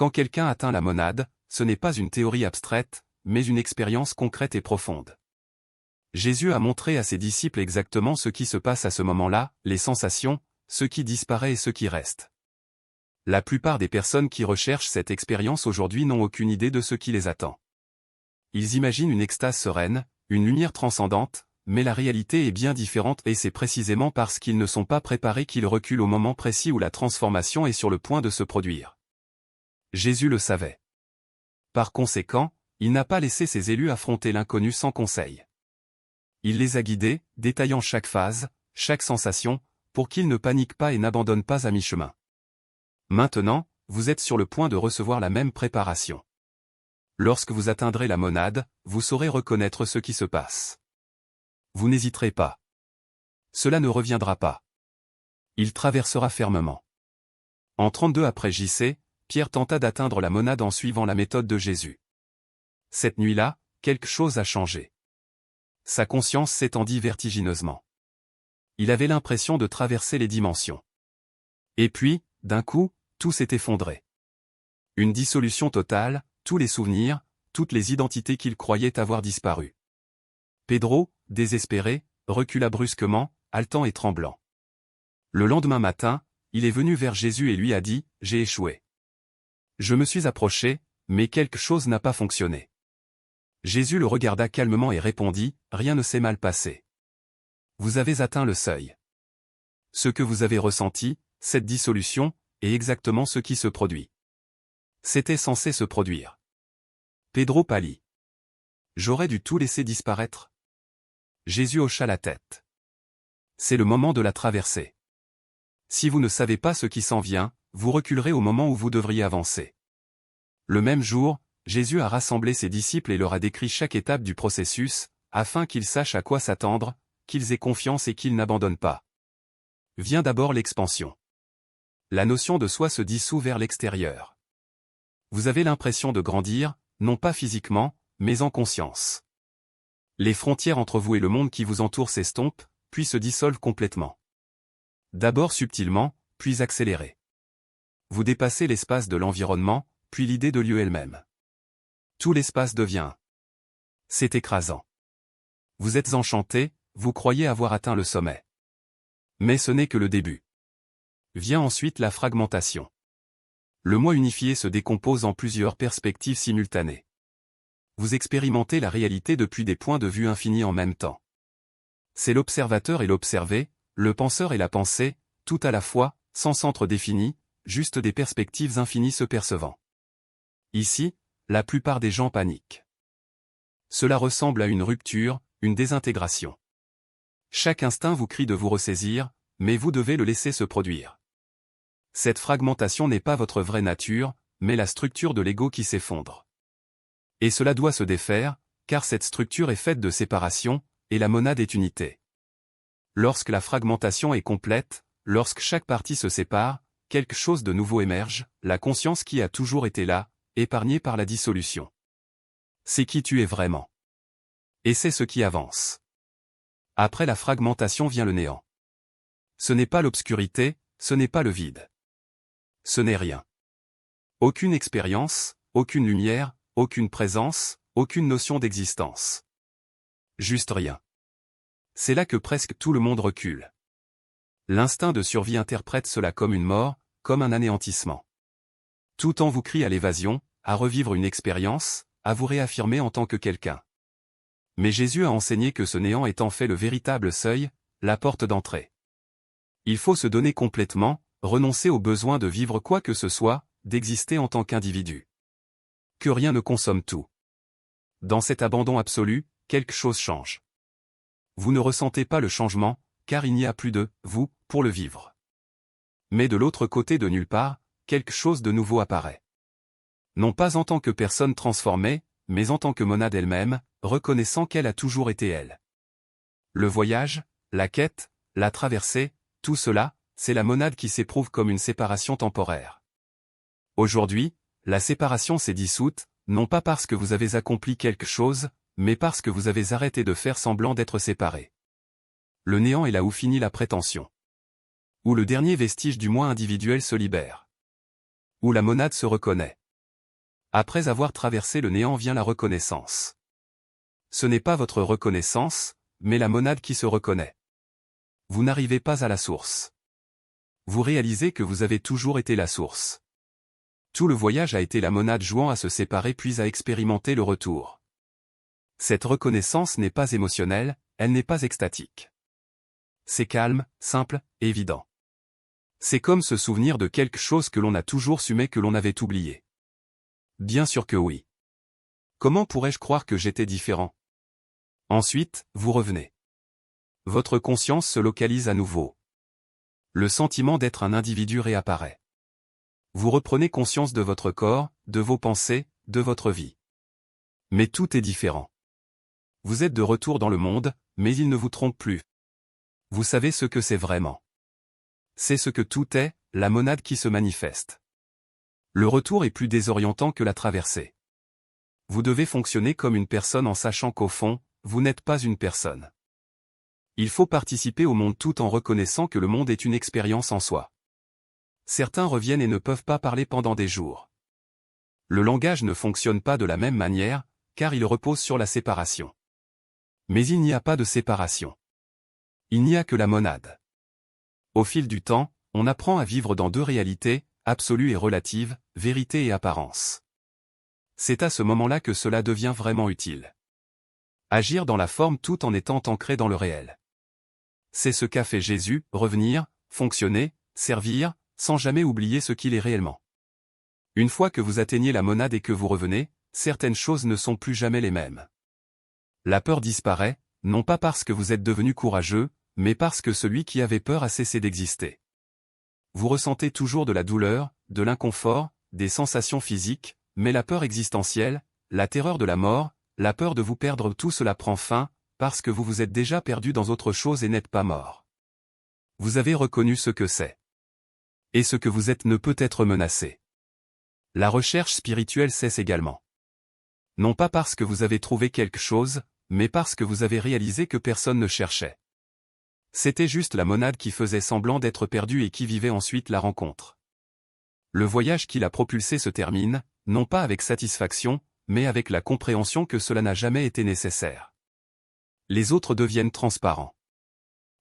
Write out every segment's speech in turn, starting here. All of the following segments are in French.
Quand quelqu'un atteint la monade, ce n'est pas une théorie abstraite, mais une expérience concrète et profonde. Jésus a montré à ses disciples exactement ce qui se passe à ce moment-là, les sensations, ce qui disparaît et ce qui reste. La plupart des personnes qui recherchent cette expérience aujourd'hui n'ont aucune idée de ce qui les attend. Ils imaginent une extase sereine, une lumière transcendante, mais la réalité est bien différente et c'est précisément parce qu'ils ne sont pas préparés qu'ils reculent au moment précis où la transformation est sur le point de se produire. Jésus le savait. Par conséquent, il n'a pas laissé ses élus affronter l'inconnu sans conseil. Il les a guidés, détaillant chaque phase, chaque sensation, pour qu'ils ne paniquent pas et n'abandonnent pas à mi-chemin. Maintenant, vous êtes sur le point de recevoir la même préparation. Lorsque vous atteindrez la monade, vous saurez reconnaître ce qui se passe. Vous n'hésiterez pas. Cela ne reviendra pas. Il traversera fermement. En 32 après JC, Pierre tenta d'atteindre la monade en suivant la méthode de Jésus. Cette nuit-là, quelque chose a changé. Sa conscience s'étendit vertigineusement. Il avait l'impression de traverser les dimensions. Et puis, d'un coup, tout s'est effondré. Une dissolution totale, tous les souvenirs, toutes les identités qu'il croyait avoir disparu. Pedro, désespéré, recula brusquement, haletant et tremblant. Le lendemain matin, il est venu vers Jésus et lui a dit, « J'ai échoué. Je me suis approché, mais quelque chose n'a pas fonctionné. » Jésus le regarda calmement et répondit, « Rien ne s'est mal passé. Vous avez atteint le seuil. Ce que vous avez ressenti, cette dissolution, est exactement ce qui se produit. C'était censé se produire. » Pedro pâlit. « J'aurais dû tout laisser disparaître. » Jésus hocha la tête. C'est le moment de la traversée. Si vous ne savez pas ce qui s'en vient, vous reculerez au moment où vous devriez avancer. Le même jour, Jésus a rassemblé ses disciples et leur a décrit chaque étape du processus, afin qu'ils sachent à quoi s'attendre, qu'ils aient confiance et qu'ils n'abandonnent pas. Vient d'abord l'expansion. La notion de soi se dissout vers l'extérieur. Vous avez l'impression de grandir, non pas physiquement, mais en conscience. Les frontières entre vous et le monde qui vous entoure s'estompent, puis se dissolvent complètement. D'abord subtilement, puis accéléré. Vous dépassez l'espace de l'environnement, puis l'idée de lieu elle-même. Tout l'espace devient. C'est écrasant. Vous êtes enchanté, vous croyez avoir atteint le sommet. Mais ce n'est que le début. Vient ensuite la fragmentation. Le moi unifié se décompose en plusieurs perspectives simultanées. Vous expérimentez la réalité depuis des points de vue infinis en même temps. C'est l'observateur et l'observé, le penseur et la pensée, tout à la fois, sans centre défini, juste des perspectives infinies se percevant. Ici, la plupart des gens paniquent. Cela ressemble à une rupture, une désintégration. Chaque instinct vous crie de vous ressaisir, mais vous devez le laisser se produire. Cette fragmentation n'est pas votre vraie nature, mais la structure de l'ego qui s'effondre. Et cela doit se défaire, car cette structure est faite de séparation, et la monade est unité. Lorsque la fragmentation est complète, lorsque chaque partie se sépare, quelque chose de nouveau émerge, la conscience qui a toujours été là, épargnée par la dissolution. C'est qui tu es vraiment. Et c'est ce qui avance. Après la fragmentation vient le néant. Ce n'est pas l'obscurité, ce n'est pas le vide. Ce n'est rien. Aucune expérience, aucune lumière, aucune présence, aucune notion d'existence. Juste rien. C'est là que presque tout le monde recule. L'instinct de survie interprète cela comme une mort, comme un anéantissement. Tout en vous crie à l'évasion, à revivre une expérience, à vous réaffirmer en tant que quelqu'un. Mais Jésus a enseigné que ce néant est en fait le véritable seuil, la porte d'entrée. Il faut se donner complètement, renoncer au besoin de vivre quoi que ce soit, d'exister en tant qu'individu. Que rien ne consomme tout. Dans cet abandon absolu, quelque chose change. Vous ne ressentez pas le changement, car il n'y a plus de « vous » pour le vivre. Mais de l'autre côté de nulle part, quelque chose de nouveau apparaît. Non pas en tant que personne transformée, mais en tant que monade elle-même, reconnaissant qu'elle a toujours été elle. Le voyage, la quête, la traversée, tout cela, c'est la monade qui s'éprouve comme une séparation temporaire. Aujourd'hui, la séparation s'est dissoute, non pas parce que vous avez accompli quelque chose, mais parce que vous avez arrêté de faire semblant d'être séparés. Le néant est là où finit la prétention. Où le dernier vestige du moi individuel se libère. Où la monade se reconnaît. Après avoir traversé le néant vient la reconnaissance. Ce n'est pas votre reconnaissance, mais la monade qui se reconnaît. Vous n'arrivez pas à la source. Vous réalisez que vous avez toujours été la source. Tout le voyage a été la monade jouant à se séparer puis à expérimenter le retour. Cette reconnaissance n'est pas émotionnelle, elle n'est pas extatique. C'est calme, simple, évident. C'est comme se souvenir de quelque chose que l'on a toujours su mais que l'on avait oublié. Bien sûr que oui. Comment pourrais-je croire que j'étais différent? Ensuite, vous revenez. Votre conscience se localise à nouveau. Le sentiment d'être un individu réapparaît. Vous reprenez conscience de votre corps, de vos pensées, de votre vie. Mais tout est différent. Vous êtes de retour dans le monde, mais il ne vous trompe plus. Vous savez ce que c'est vraiment. C'est ce que tout est, la monade qui se manifeste. Le retour est plus désorientant que la traversée. Vous devez fonctionner comme une personne en sachant qu'au fond, vous n'êtes pas une personne. Il faut participer au monde tout en reconnaissant que le monde est une expérience en soi. Certains reviennent et ne peuvent pas parler pendant des jours. Le langage ne fonctionne pas de la même manière, car il repose sur la séparation. Mais il n'y a pas de séparation. Il n'y a que la monade. Au fil du temps, on apprend à vivre dans deux réalités, absolue et relative, vérité et apparence. C'est à ce moment-là que cela devient vraiment utile. Agir dans la forme tout en étant ancré dans le réel. C'est ce qu'a fait Jésus, revenir, fonctionner, servir, sans jamais oublier ce qu'il est réellement. Une fois que vous atteignez la monade et que vous revenez, certaines choses ne sont plus jamais les mêmes. La peur disparaît, non pas parce que vous êtes devenu courageux, mais parce que celui qui avait peur a cessé d'exister. Vous ressentez toujours de la douleur, de l'inconfort, des sensations physiques, mais la peur existentielle, la terreur de la mort, la peur de vous perdre, tout cela prend fin, parce que vous vous êtes déjà perdu dans autre chose et n'êtes pas mort. Vous avez reconnu ce que c'est. Et ce que vous êtes ne peut être menacé. La recherche spirituelle cesse également. Non pas parce que vous avez trouvé quelque chose, mais parce que vous avez réalisé que personne ne cherchait. C'était juste la monade qui faisait semblant d'être perdue et qui vivait ensuite la rencontre. Le voyage qui l'a propulsé se termine, non pas avec satisfaction, mais avec la compréhension que cela n'a jamais été nécessaire. Les autres deviennent transparents.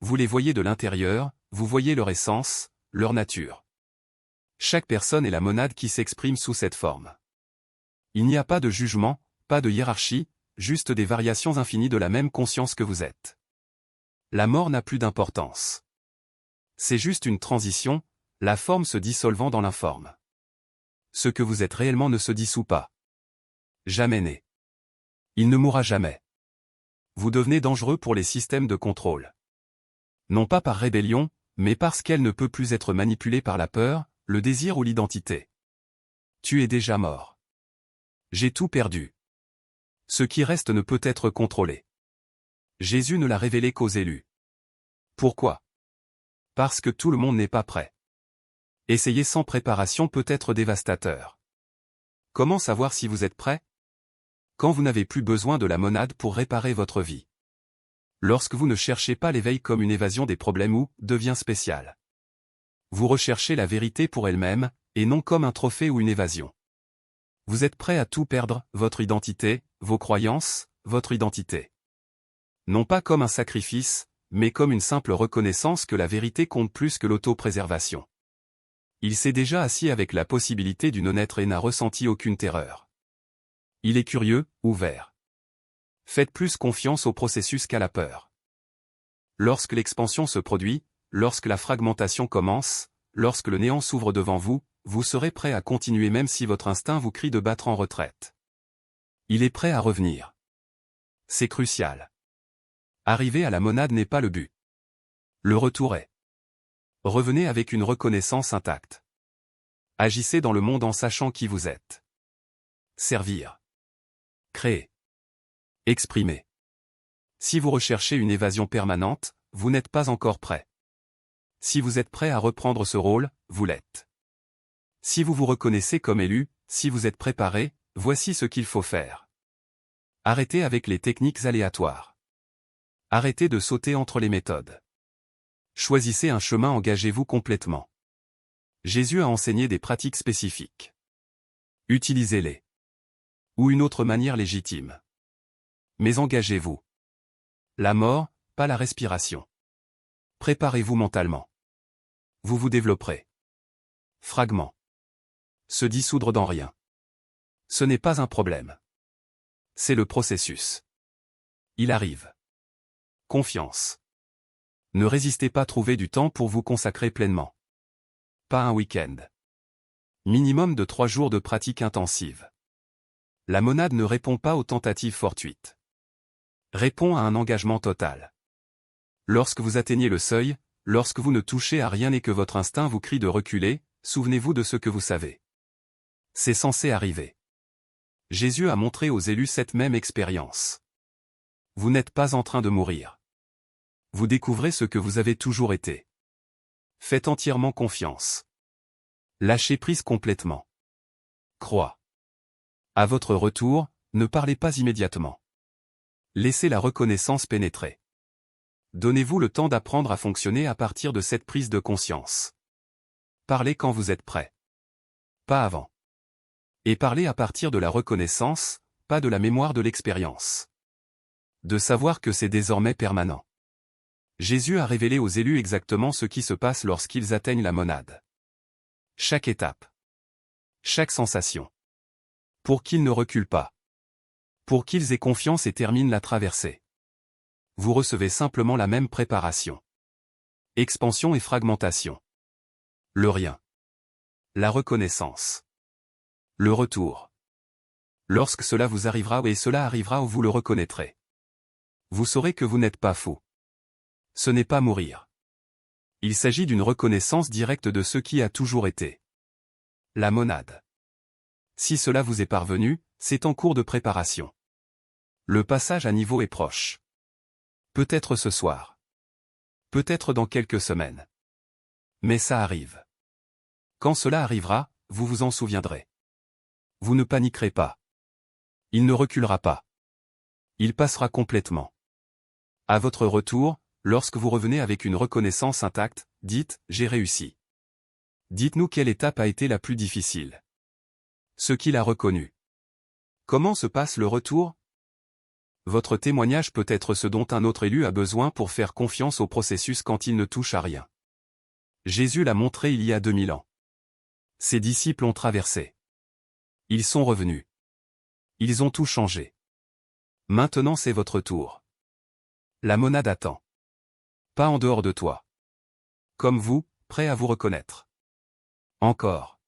Vous les voyez de l'intérieur, vous voyez leur essence, leur nature. Chaque personne est la monade qui s'exprime sous cette forme. Il n'y a pas de jugement, pas de hiérarchie, juste des variations infinies de la même conscience que vous êtes. La mort n'a plus d'importance. C'est juste une transition, la forme se dissolvant dans l'informe. Ce que vous êtes réellement ne se dissout pas. Jamais né. Il ne mourra jamais. Vous devenez dangereux pour les systèmes de contrôle. Non pas par rébellion, mais parce qu'elle ne peut plus être manipulée par la peur, le désir ou l'identité. Tu es déjà mort. J'ai tout perdu. Ce qui reste ne peut être contrôlé. Jésus ne l'a révélé qu'aux élus. Pourquoi? Parce que tout le monde n'est pas prêt. Essayer sans préparation peut être dévastateur. Comment savoir si vous êtes prêt? Quand vous n'avez plus besoin de la monade pour réparer votre vie. Lorsque vous ne cherchez pas l'éveil comme une évasion des problèmes ou devient spécial. Vous recherchez la vérité pour elle-même, et non comme un trophée ou une évasion. Vous êtes prêt à tout perdre, votre identité, vos croyances, votre identité. Non pas comme un sacrifice, mais comme une simple reconnaissance que la vérité compte plus que l'autopréservation. Il s'est déjà assis avec la possibilité du non-être et n'a ressenti aucune terreur. Il est curieux, ouvert. Faites plus confiance au processus qu'à la peur. Lorsque l'expansion se produit, lorsque la fragmentation commence, lorsque le néant s'ouvre devant vous, vous serez prêt à continuer même si votre instinct vous crie de battre en retraite. Il est prêt à revenir. C'est crucial. Arriver à la monade n'est pas le but. Le retour est. Revenez avec une reconnaissance intacte. Agissez dans le monde en sachant qui vous êtes. Servir. Créer. Exprimer. Si vous recherchez une évasion permanente, vous n'êtes pas encore prêt. Si vous êtes prêt à reprendre ce rôle, vous l'êtes. Si vous vous reconnaissez comme élu, si vous êtes préparé, voici ce qu'il faut faire. Arrêtez avec les techniques aléatoires. Arrêtez de sauter entre les méthodes. Choisissez un chemin, engagez-vous complètement. Jésus a enseigné des pratiques spécifiques. Utilisez-les. Ou une autre manière légitime. Mais engagez-vous. La mort, pas la respiration. Préparez-vous mentalement. Vous vous développerez. Fragment. Se dissoudre dans rien. Ce n'est pas un problème. C'est le processus. Il arrive. Confiance. Ne résistez pas à trouver du temps pour vous consacrer pleinement. Pas un week-end. Minimum de 3 jours de pratique intensive. La monade ne répond pas aux tentatives fortuites. Répond à un engagement total. Lorsque vous atteignez le seuil, lorsque vous ne touchez à rien et que votre instinct vous crie de reculer, souvenez-vous de ce que vous savez. C'est censé arriver. Jésus a montré aux élus cette même expérience. Vous n'êtes pas en train de mourir. Vous découvrez ce que vous avez toujours été. Faites entièrement confiance. Lâchez prise complètement. Croix. À votre retour, ne parlez pas immédiatement. Laissez la reconnaissance pénétrer. Donnez-vous le temps d'apprendre à fonctionner à partir de cette prise de conscience. Parlez quand vous êtes prêt. Pas avant. Et parlez à partir de la reconnaissance, pas de la mémoire de l'expérience. De savoir que c'est désormais permanent. Jésus a révélé aux élus exactement ce qui se passe lorsqu'ils atteignent la monade. Chaque étape. Chaque sensation. Pour qu'ils ne reculent pas. Pour qu'ils aient confiance et terminent la traversée. Vous recevez simplement la même préparation. Expansion et fragmentation. Le rien. La reconnaissance. Le retour. Lorsque cela vous arrivera et cela arrivera où vous le reconnaîtrez. Vous saurez que vous n'êtes pas fou. Ce n'est pas mourir. Il s'agit d'une reconnaissance directe de ce qui a toujours été. La monade. Si cela vous est parvenu, c'est en cours de préparation. Le passage à niveau est proche. Peut-être ce soir. Peut-être dans quelques semaines. Mais ça arrive. Quand cela arrivera, vous vous en souviendrez. Vous ne paniquerez pas. Il ne reculera pas. Il passera complètement. À votre retour, lorsque vous revenez avec une reconnaissance intacte, dites « J'ai réussi ». Dites-nous quelle étape a été la plus difficile. Ce qu'il a reconnu. Comment se passe le retour? Votre témoignage peut être ce dont un autre élu a besoin pour faire confiance au processus quand il ne touche à rien. Jésus l'a montré il y a 2000 ans. Ses disciples ont traversé. Ils sont revenus. Ils ont tout changé. Maintenant c'est votre tour. La monade attend. Pas en dehors de toi. Comme vous, prêt à vous reconnaître. Encore.